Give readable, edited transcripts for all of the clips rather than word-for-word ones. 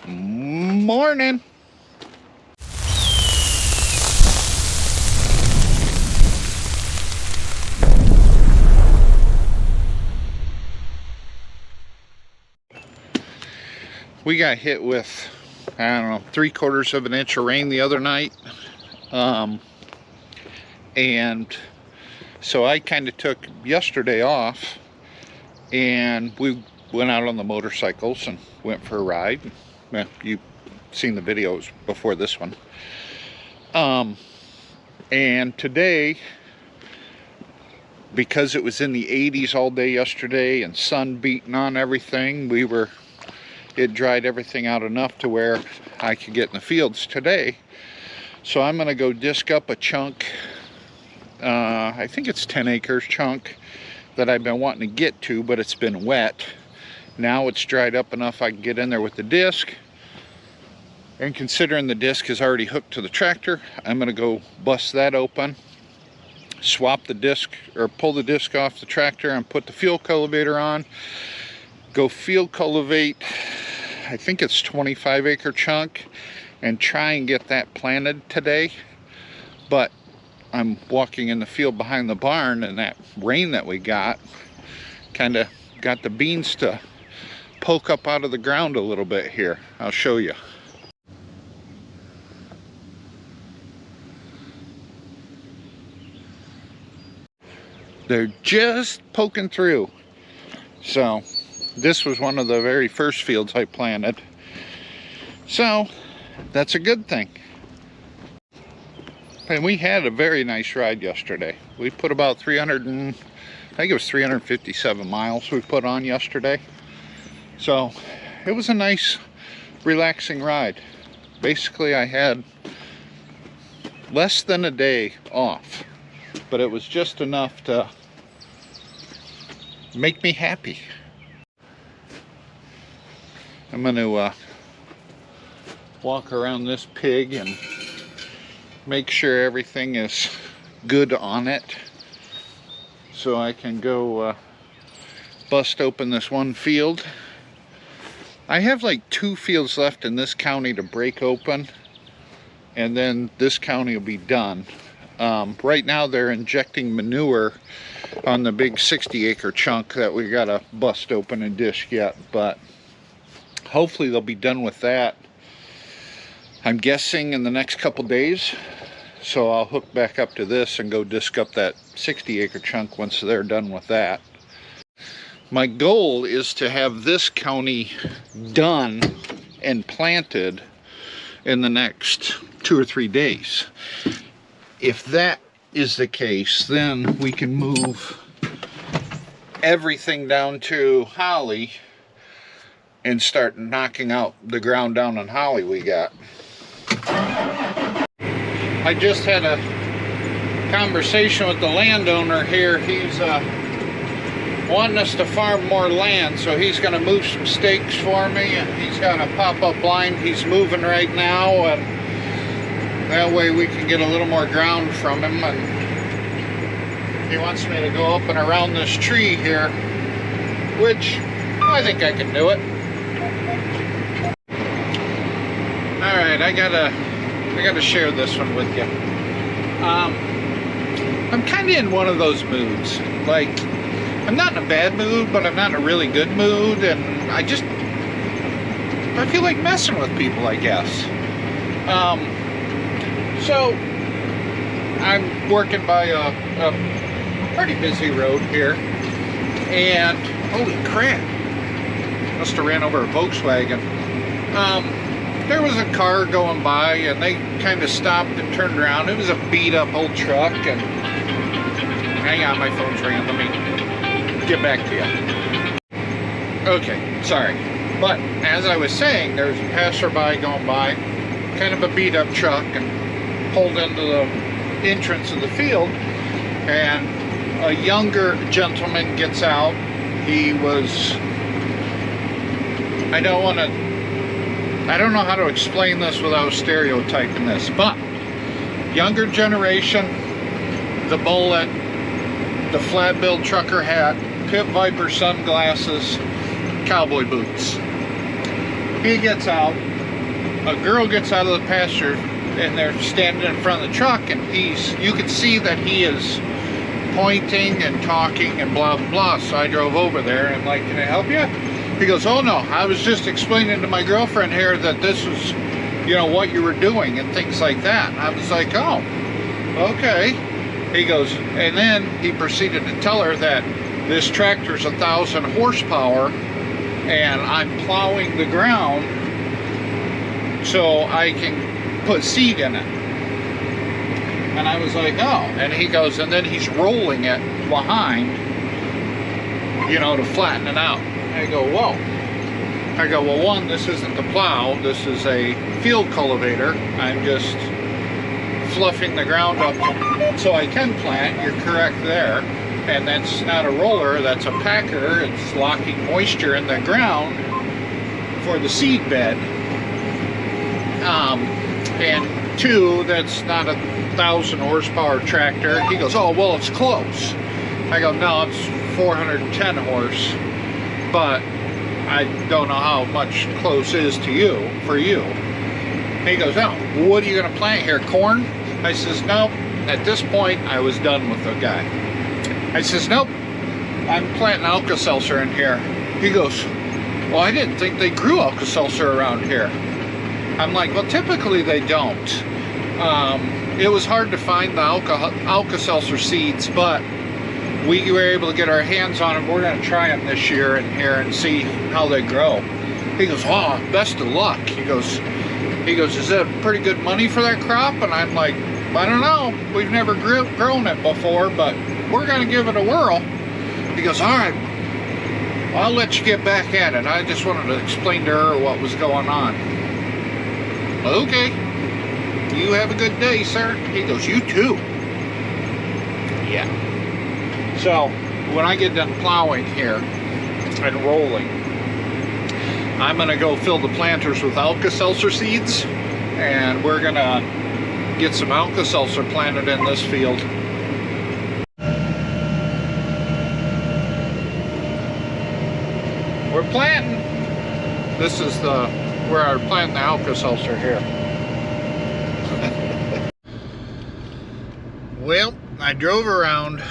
Morning. We got hit with, I don't know, 3/4 of an inch of rain the other night. And so I kind of took yesterday off and we went out on the motorcycles and went for a ride. Well, you've seen the videos before this one. And today, because it was in the 80s all day yesterday and sun beating on everything, it dried everything out enough to where I could get in the fields today. So I'm going to go disc up a chunk, I think it's 10 acres chunk that I've been wanting to get to, but it's been wet. Now it's dried up enough I can get in there with the disc. And considering the disc is already hooked to the tractor, I'm going to go bust that open, swap the disc, or pull the disc off the tractor and put the field cultivator on. Go field cultivate, I think it's 25 acre chunk, and try and get that planted today. But I'm walking in the field behind the barn, and that rain that we got kind of got the beans to poke up out of the ground a little bit here. I'll show you. They're just poking through. So this was one of the very first fields I planted. So that's a good thing. And we had a very nice ride yesterday. We put about I think it was 357 miles we put on yesterday. So it was a nice, relaxing ride. Basically, I had less than a day off, but it was just enough to make me happy. I'm going to walk around this pig and make sure everything is good on it, so I can go bust open this one field. I have like 2 fields left in this county to break open, and then this county will be done. Right now they're injecting manure on the big 60 acre chunk that we gotta bust open and disc yet, but hopefully they'll be done with that, I'm guessing, in the next couple days. So I'll hook back up to this and go disc up that 60 acre chunk once they're done with that. My goal is to have this county done and planted in the next 2 or 3 days. If that is the case, then we can move everything down to Holly and start knocking out the ground down on Holly we got. I just had a conversation with the landowner here. He's wanting us to farm more land, so he's going to move some stakes for me, and he's got a pop-up line he's moving right now, and that way we can get a little more ground from him. And he wants me to go up and around this tree here, which I think I can do it. Alright, I gotta share this one with you. I'm kind of in one of those moods. Like, I'm not in a bad mood, but I'm not in a really good mood, and I feel like messing with people, I guess. So I'm working by a pretty busy road here, and holy crap, must have ran over a Volkswagen. There was a car going by, and they kind of stopped and turned around. It was a beat up old truck, and hang on, my phone's ringing. Let me get back to you. Okay, sorry. But as I was saying, there was a passerby going by, kind of a beat up truck, and pulled into the entrance of the field, and a younger gentleman gets out. He was, I don't know how to explain this without stereotyping this, but younger generation, the bullet, the flat-billed trucker hat, pit viper sunglasses, cowboy boots. He gets out, a girl gets out of the pasture, and they're standing in front of the truck, and you can see that he is pointing and talking and blah blah blah. So I drove over there and I'm like, can I help you? He goes, oh no, I was just explaining to my girlfriend here that this was, you know, what you were doing and things like that. And I was like, oh, okay. He goes, and then he proceeded to tell her that this tractor's 1,000 horsepower and I'm plowing the ground so I can put seed in it. And I was like, oh. And he goes, and then he's rolling it behind, you know, to flatten it out. I go, whoa. I go, well, one, this isn't the plow. This is a field cultivator. I'm just fluffing the ground up so I can plant. You're correct there. And that's not a roller, that's a packer. It's locking moisture in the ground for the seed bed. And two, that's not a 1,000 horsepower tractor. He goes, oh, well, it's close. I go, no, it's 410 horse, but I don't know how much close is to you, for you. He goes, oh, what are you going to plant here, corn? I says, nope. At this point, I was done with the guy. I says, nope, I'm planting Alka-Seltzer in here. He goes, well, I didn't think they grew Alka-Seltzer around here. I'm like, well, typically they don't. It was hard to find the Alka-Seltzer seeds, but we were able to get our hands on them. We're going to try them this year in here and see how they grow. He goes, oh, best of luck. He goes, is that pretty good money for that crop? And I'm like, I don't know. We've never grown it before, but we're going to give it a whirl. He goes, all right, I'll let you get back at it. I just wanted to explain to her what was going on. Okay. You have a good day, sir. He goes, you too. Yeah. So, when I get done plowing here and rolling, I'm going to go fill the planters with Alka-Seltzer seeds, and we're going to get some Alka-Seltzer planted in this field. We're planting. This is where I plant the Alka-Seltzer here. Well, I drove around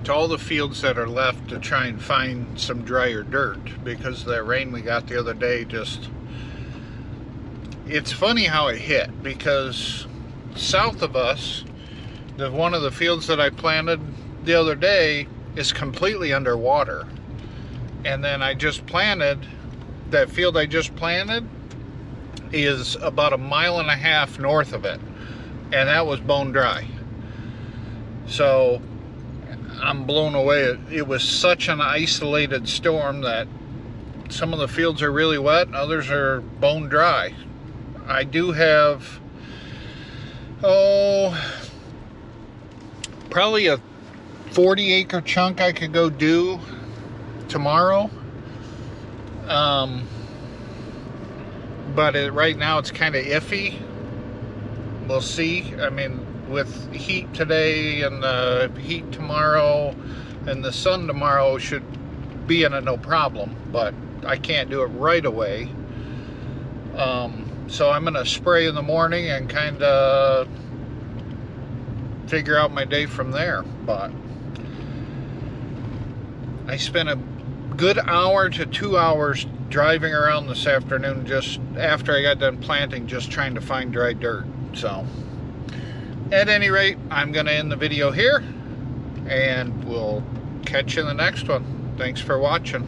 to all the fields that are left to try and find some drier dirt, because that rain we got the other day just, it's funny how it hit, because south of us, one of the fields that I planted the other day is completely underwater. And then I just planted, that field I just planted is about 1.5 miles north of it, and that was bone dry. So I'm blown away. It was such an isolated storm that some of the fields are really wet and others are bone dry. I do have, probably a 40-acre chunk I could go do tomorrow. But right now it's kind of iffy. We'll see. I mean, with heat today and the heat tomorrow and the sun tomorrow should be in a no problem, but I can't do it right away. So I'm gonna spray in the morning and kind of figure out my day from there. But I spent a good hour to 2 hours driving around this afternoon, just after I got done planting, just trying to find dry dirt. So at any rate, I'm gonna end the video here, and we'll catch you in the next one. Thanks for watching.